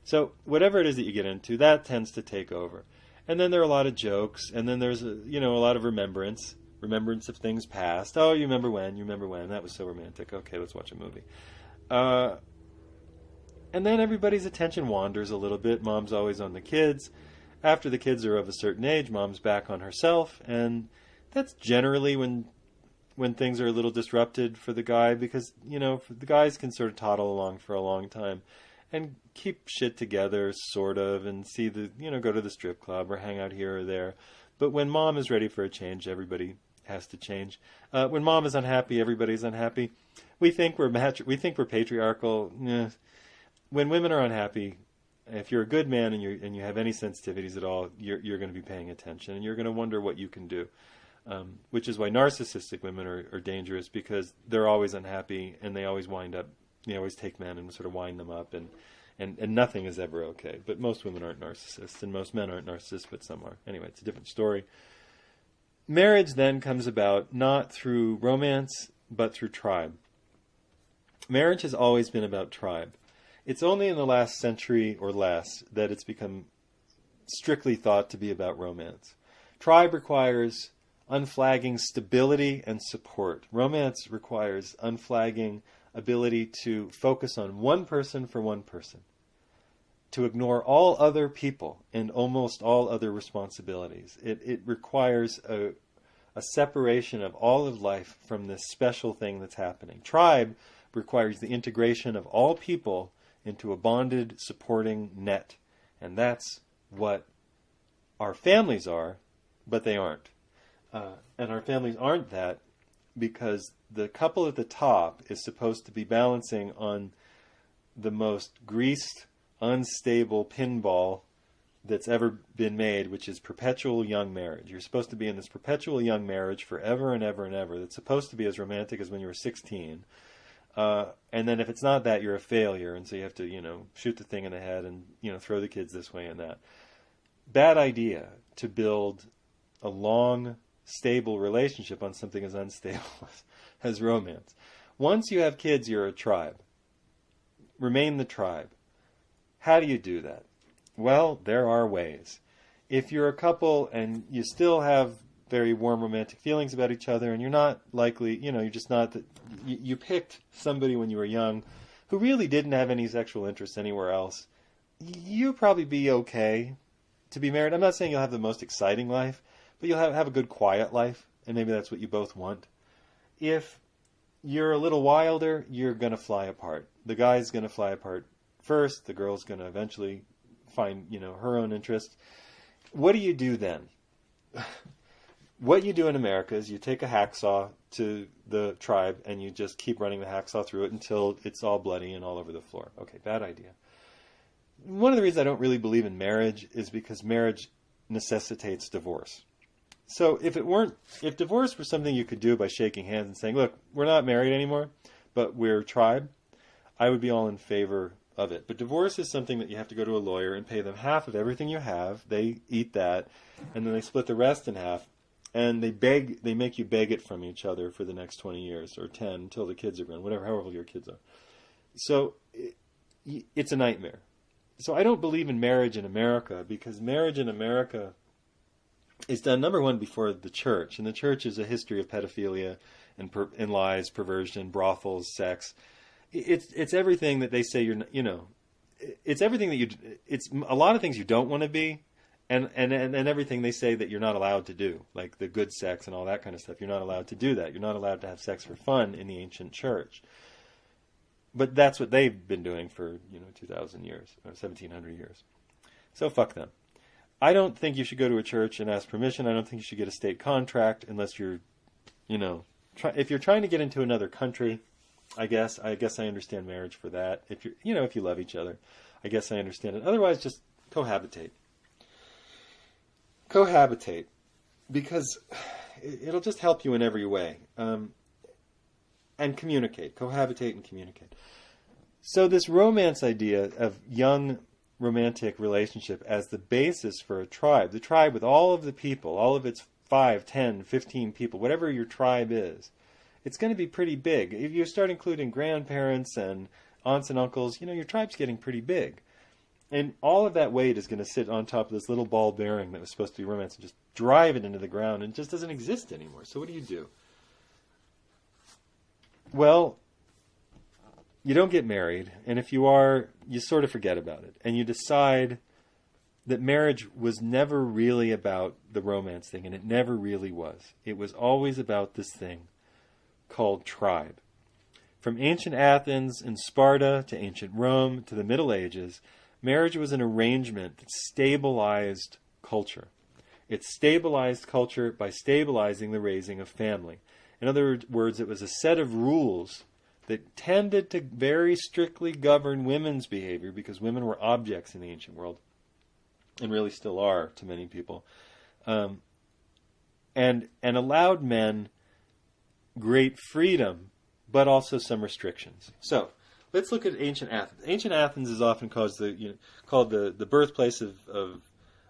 So whatever it is that you get into, that tends to take over. And then there are a lot of jokes, and then there's a lot of remembrance of things past. Oh, you remember when? That was so romantic. Okay, let's watch a movie. And then everybody's attention wanders a little bit. Mom's always on the kids. After the kids are of a certain age, mom's back on herself. And that's generally when things are a little disrupted for the guy, because, the guys can sort of toddle along for a long time and keep shit together, sort of, and see go to the strip club or hang out here or there. But when mom is ready for a change, everybody has to change. When mom is unhappy, everybody's unhappy. We think we're patriarchal. When women are unhappy, if you're a good man and you have any sensitivities at all, you're going to be paying attention, and you're going to wonder what you can do. Which is why narcissistic women are dangerous, because they're always unhappy and they always wind up. They always take men and sort of wind them up, and nothing is ever okay. But most women aren't narcissists, and most men aren't narcissists, but some are. Anyway, it's a different story. Marriage then comes about not through romance, but through tribe. Marriage has always been about tribe. It's only in the last century or less that it's become strictly thought to be about romance. Tribe requires unflagging stability and support. Romance requires unflagging ability to focus on one person for one person. to ignore all other people and almost all other responsibilities. It requires a separation of all of life from this special thing that's happening. Tribe requires the integration of all people into a bonded, supporting net. And that's what our families are, but they aren't. And our families aren't that because the couple at the top is supposed to be balancing on the most greased, unstable pinball that's ever been made, which is perpetual young marriage. You're supposed to be in this perpetual young marriage forever and ever and ever. That's supposed to be as romantic as when you were 16. And then if it's not that, you're a failure. And so you have to, shoot the thing in the head and, throw the kids this way and that. Bad idea to build a long, stable relationship on something as unstable as romance. Once you have kids, you're a tribe. Remain the tribe. How do you do that? Well, there are ways. If you're a couple and you still have very warm romantic feelings about each other and you're not likely, you're just not that you picked somebody when you were young who really didn't have any sexual interest anywhere else, you'll probably be okay to be married. I'm not saying you'll have the most exciting life, but you'll have a good quiet life, and maybe that's what you both want. If you're a little wilder, you're going to fly apart. The guy's going to fly apart first. The girl's going to eventually find, her own interest. What do you do then? What you do in America is you take a hacksaw to the tribe and you just keep running the hacksaw through it until it's all bloody and all over the floor. Okay, bad idea. One of the reasons I don't really believe in marriage is because marriage necessitates divorce. So if divorce were something you could do by shaking hands and saying, look, we're not married anymore, but we're tribe, I would be all in favor of it. But divorce is something that you have to go to a lawyer and pay them half of everything you have. They eat that, and then they split the rest in half, and they make you beg it from each other for the next 20 years or 10 until the kids are grown, however old your kids are. So it's a nightmare. So I don't believe in marriage in America because marriage in America is done, number one, before the church. And the church is a history of pedophilia and lies, perversion, brothels, sex. It's everything that they say it's everything that it's a lot of things you don't want to be and everything they say that you're not allowed to do, like the good sex and all that kind of stuff. You're not allowed to do that. You're not allowed to have sex for fun in the ancient church. But that's what they've been doing for, 2,000 years, or 1,700 years. So fuck them. I don't think you should go to a church and ask permission. I don't think you should get a state contract unless you're, if you're trying to get into another country, I guess I understand marriage for that. If if you love each other, I guess I understand it. Otherwise, just cohabitate. Cohabitate, because it'll just help you in every way. And communicate. Cohabitate and communicate. So this romance idea of young romantic relationship as the basis for a tribe, the tribe with all of the people, all of its 5, 10, 15 people, whatever your tribe is, it's going to be pretty big. If you start including grandparents and aunts and uncles, your tribe's getting pretty big. And all of that weight is going to sit on top of this little ball bearing that was supposed to be romance and just drive it into the ground and it just doesn't exist anymore. So what do? Well, you don't get married, and if you are, you sort of forget about it. And you decide that marriage was never really about the romance thing, and it never really was. It was always about this thing called tribe. From ancient Athens and Sparta to ancient Rome to the Middle Ages, marriage was an arrangement that stabilized culture. It stabilized culture by stabilizing the raising of family. In other words, it was a set of rules that tended to very strictly govern women's behavior because women were objects in the ancient world and really still are to many people, and allowed men great freedom, but also some restrictions. So let's look at ancient Athens. Ancient Athens is often called the birthplace of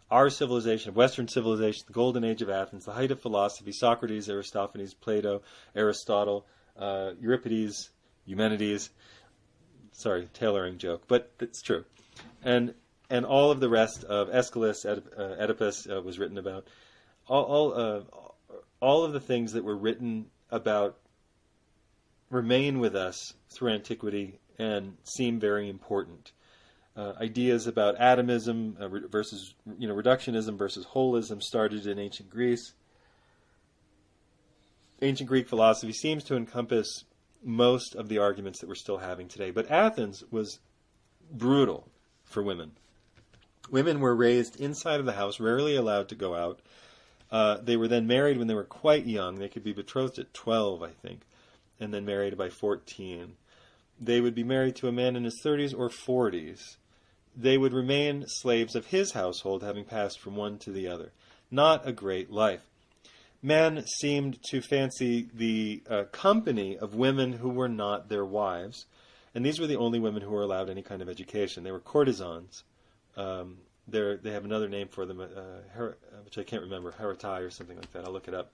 our civilization, of Western civilization, the golden age of Athens, the height of philosophy, Socrates, Aristophanes, Plato, Aristotle, Euripides, Eumenides. Sorry, tailoring joke, but it's true. And all of the rest of Aeschylus, Oedipus was written about. All of the things that were written about remain with us through antiquity and seem very important. Ideas about atomism versus, reductionism versus holism started in ancient Greece. Ancient Greek philosophy seems to encompass most of the arguments that we're still having today. But Athens was brutal for women. Women were raised inside of the house, rarely allowed to go out. They were then married when they were quite young. They could be betrothed at 12, I think, and then married by 14. They would be married to a man in his 30s or 40s. They would remain slaves of his household, having passed from one to the other. Not a great life. Men seemed to fancy the company of women who were not their wives, and these were the only women who were allowed any kind of education. They were courtesans. They have another name for them, which I can't remember, heratai or something like that. I'll look it up.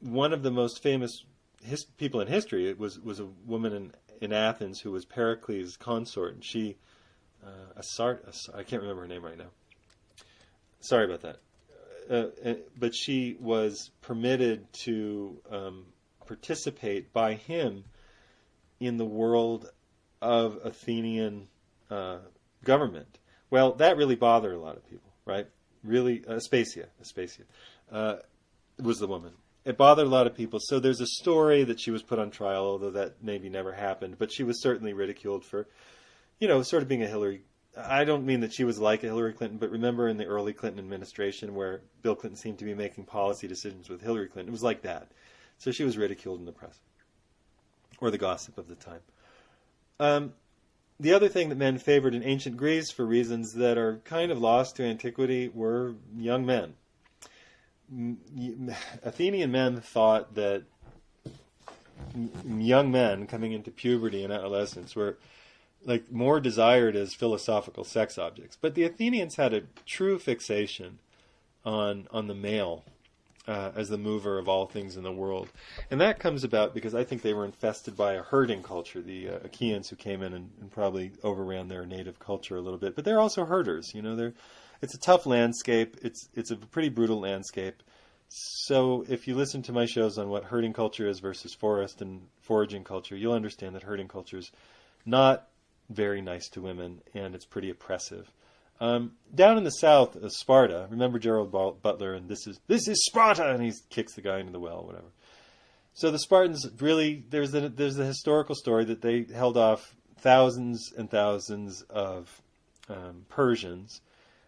One of the most famous people in history was a woman in Athens who was Pericles' consort, and she, I can't remember her name right now. Sorry about that. But she was permitted to participate by him in the world of Athenian government. Well, that really bothered a lot of people, right? Really, Aspasia was the woman. It bothered a lot of people. So there's a story that she was put on trial, although that maybe never happened. But she was certainly ridiculed for, sort of being a Hillary. I don't mean that she was like a Hillary Clinton, but remember in the early Clinton administration where Bill Clinton seemed to be making policy decisions with Hillary Clinton? It was like that. So she was ridiculed in the press, or the gossip of the time. The other thing that men favored in ancient Greece, for reasons that are kind of lost to antiquity, were young men. Athenian men thought that young men coming into puberty and adolescence were like more desired as philosophical sex objects. But the Athenians had a true fixation on the male as the mover of all things in the world. And that comes about because I think they were infested by a herding culture, the Achaeans who came in and probably overran their native culture a little bit. But they're also herders, it's a tough landscape. It's a pretty brutal landscape. So if you listen to my shows on what herding culture is versus forest and foraging culture, you'll understand that herding culture is not very nice to women, and it's pretty oppressive. Down in the south of Sparta, remember Gerald Butler, and this is Sparta, and he kicks the guy into the well, whatever. So the Spartans really, there's the historical story that they held off thousands and thousands of Persians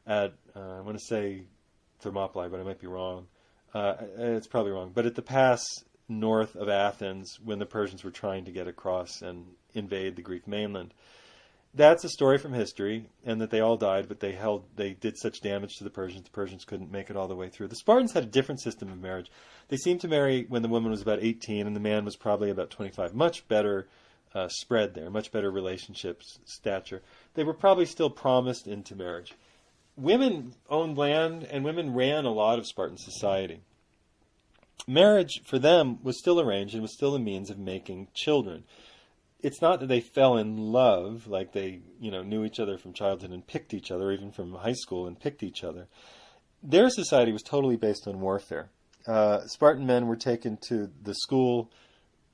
at, I want to say Thermopylae, but I might be wrong. It's probably wrong. But at the pass north of Athens, when the Persians were trying to get across and invade the Greek mainland. That's a story from history, and that they all died, but they did such damage to the Persians couldn't make it all the way through. The Spartans had a different system of marriage. They seemed to marry when the woman was about 18 and the man was probably about 25. Much better spread there, much better relationships, stature. They were probably still promised into marriage. Women owned land, and women ran a lot of Spartan society. Marriage, for them, was still arranged and was still a means of making children. It's not that they fell in love, like they, knew each other from childhood and picked each other, even from high school and picked each other. Their society was totally based on warfare. Spartan men were taken to the school,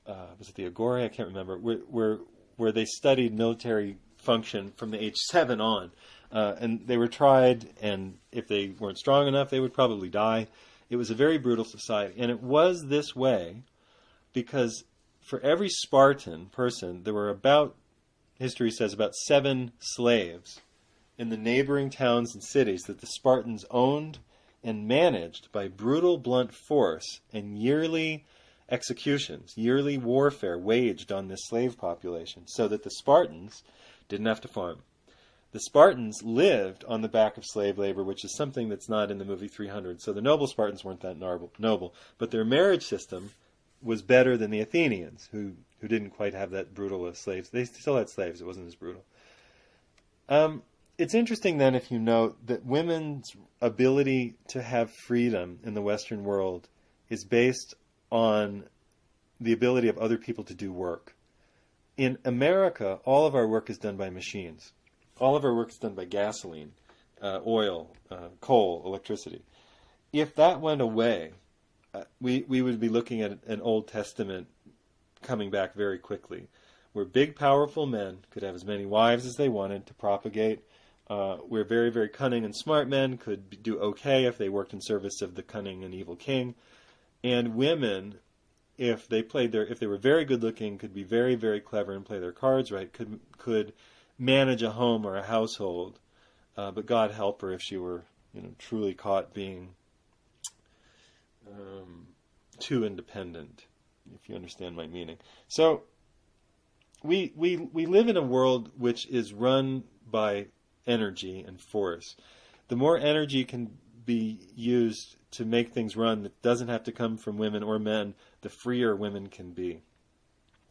was it the Agora? I can't remember, where they studied military function from the age 7 on. And they were tried, and if they weren't strong enough, they would probably die. It was a very brutal society. And it was this way because for every Spartan person, there were history says, about 7 slaves in the neighboring towns and cities that the Spartans owned and managed by brutal, blunt force and yearly executions, yearly warfare waged on this slave population so that the Spartans didn't have to farm. The Spartans lived on the back of slave labor, which is something that's not in the movie 300. So the noble Spartans weren't that noble. But their marriage system was better than the Athenians, who didn't quite have that brutal of slaves. They still had slaves. It wasn't as brutal. It's interesting then if you note that women's ability to have freedom in the Western world is based on the ability of other people to do work. In America, all of our work is done by machines. All of our work is done by gasoline, oil, coal, electricity. If that went away, we would be looking at an Old Testament coming back very quickly, where big, powerful men could have as many wives as they wanted to propagate, where very, very cunning and smart men could do okay if they worked in service of the cunning and evil king, and women, if they were very good looking, could be very, very clever and play their cards right, could manage a home or a household, but God help her if she were, truly caught being too independent, if you understand my meaning. So we live in a world which is run by energy and force. The more energy can be used to make things run that doesn't have to come from women or men, the freer women can be.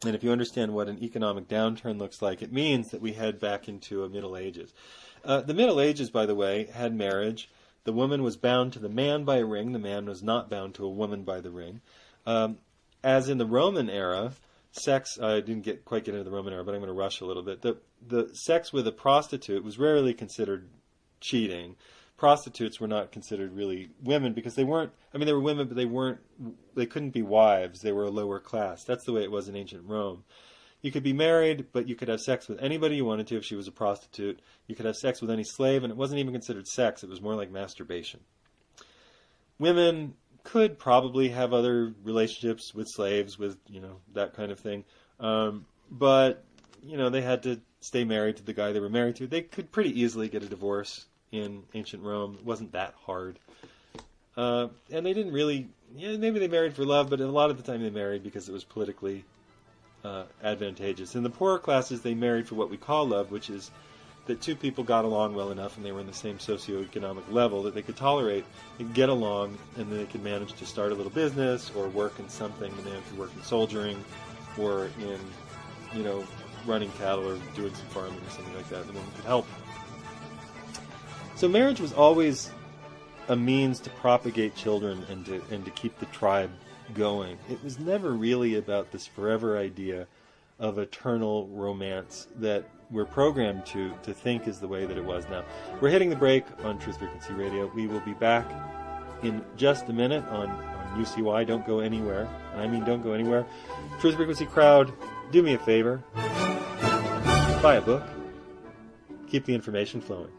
And if you understand what an economic downturn looks like, it means that we head back into a Middle Ages. The Middle Ages, by the way, had marriage. The woman was bound to the man by a ring. The man was not bound to a woman by the ring. As in the Roman era, sex, I didn't quite get into the Roman era, but I'm going to rush a little bit. The sex with a prostitute was rarely considered cheating. Prostitutes were not considered really women because they were women, but they couldn't be wives. They were a lower class. That's the way it was in ancient Rome. You could be married, but you could have sex with anybody you wanted to if she was a prostitute. You could have sex with any slave, and it wasn't even considered sex. It was more like masturbation. Women could probably have other relationships with slaves, with, that kind of thing. But, they had to stay married to the guy they were married to. They could pretty easily get a divorce in ancient Rome. It wasn't that hard. And they didn't really, maybe they married for love, but a lot of the time they married because it was politically advantageous. In the poorer classes, they married for what we call love, which is that two people got along well enough and they were in the same socioeconomic level that they could tolerate and get along, and then they could manage to start a little business or work in something. The man could work in soldiering or in, running cattle or doing some farming or something like that. The woman could help. So marriage was always a means to propagate children and to keep the tribe going. It was never really about this forever idea of eternal romance that we're programmed to think is the way that it was now. We're hitting the break on Truth Frequency Radio. We will be back in just a minute on UCY. Don't go anywhere. And I mean don't go anywhere. Truth Frequency crowd, do me a favor. Buy a book. Keep the information flowing.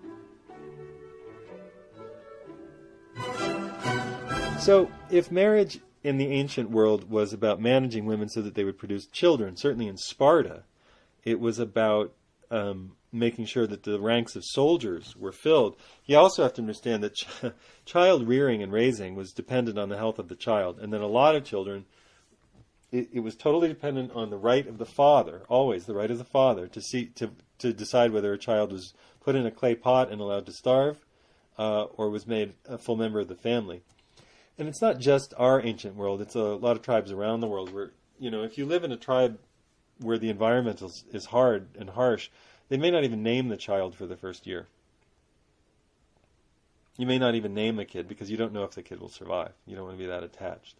So, if marriage in the ancient world was about managing women so that they would produce children, certainly in Sparta, it was about making sure that the ranks of soldiers were filled. You also have to understand that child rearing and raising was dependent on the health of the child, and then a lot of children, it was totally dependent on the right of the father, always the right of the father, to decide whether a child was put in a clay pot and allowed to starve, or was made a full member of the family. And it's not just our ancient world. It's a lot of tribes around the world where, if you live in a tribe where the environment is hard and harsh, they may not even name the child for the first year. You may not even name a kid because you don't know if the kid will survive. You don't want to be that attached.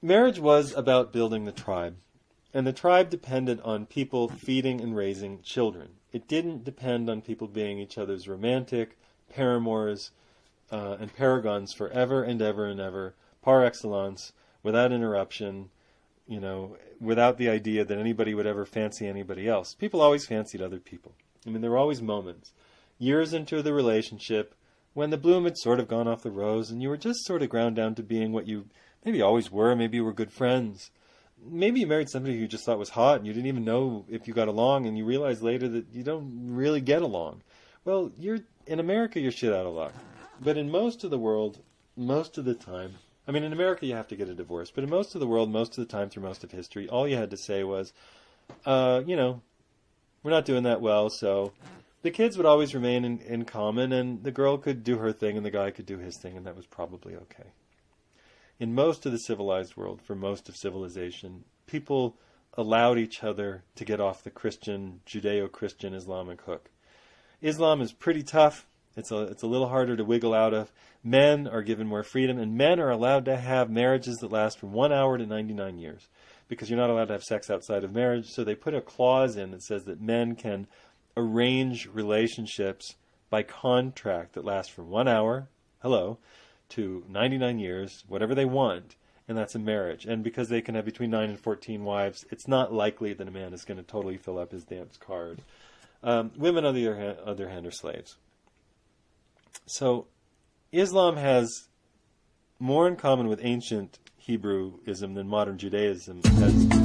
Marriage was about building the tribe. And the tribe depended on people feeding and raising children. It didn't depend on people being each other's romantic paramours, and paragons forever and ever and ever, par excellence, without interruption, without the idea that anybody would ever fancy anybody else. People always fancied other people. There were always moments, years into the relationship, when the bloom had sort of gone off the rose, and you were just sort of ground down to being what you maybe always were. Maybe you were good friends. Maybe you married somebody who you just thought was hot, and you didn't even know if you got along, and you realized later that you don't really get along. Well, in America, you're shit out of luck. But in most of the world, most of the time, in America you have to get a divorce, but in most of the world, most of the time through most of history, all you had to say was, we're not doing that well, so the kids would always remain in common, and the girl could do her thing and the guy could do his thing, and that was probably okay. In most of the civilized world, for most of civilization, people allowed each other to get off the Christian, Judeo-Christian Islamic hook. Islam is pretty tough. It's a little harder to wiggle out of. Men are given more freedom, and men are allowed to have marriages that last from 1 hour to 99 years, because you're not allowed to have sex outside of marriage. So they put a clause in that says that men can arrange relationships by contract that last from 1 hour, to 99 years, whatever they want, and that's a marriage. And because they can have between 9 and 14 wives, it's not likely that a man is going to totally fill up his dance card. Women, on the other hand, are slaves. So Islam has more in common with ancient Hebrewism than modern Judaism has